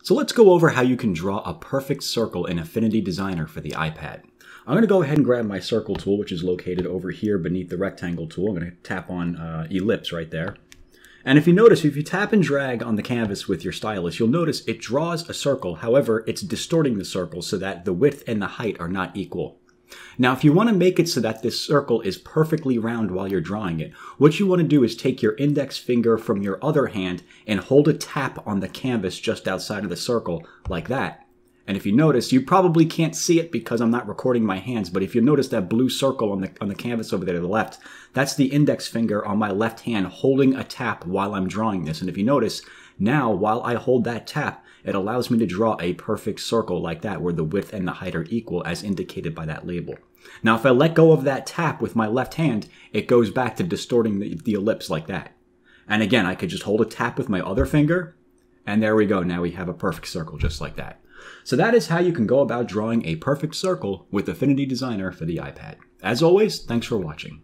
So let's go over how you can draw a perfect circle in Affinity Designer for the iPad. I'm going to go ahead and grab my circle tool, which is located over here beneath the rectangle tool. I'm going to tap on ellipse right there. And if you notice, if you tap and drag on the canvas with your stylus, you'll notice it draws a circle. However, it's distorting the circle so that the width and the height are not equal. Now, if you want to make it so that this circle is perfectly round while you're drawing it, what you want to do is take your index finger from your other hand and hold a tap on the canvas just outside of the circle, like that. And if you notice, you probably can't see it because I'm not recording my hands, but if you notice that blue circle on the canvas over there to the left, that's the index finger on my left hand holding a tap while I'm drawing this. And if you notice, now while I hold that tap, it allows me to draw a perfect circle like that where the width and the height are equal as indicated by that label. Now if I let go of that tap with my left hand, it goes back to distorting the ellipse like that. And again, I could just hold a tap with my other finger, and there we go. Now we have a perfect circle just like that. So that is how you can go about drawing a perfect circle with Affinity Designer for the iPad. As always, thanks for watching.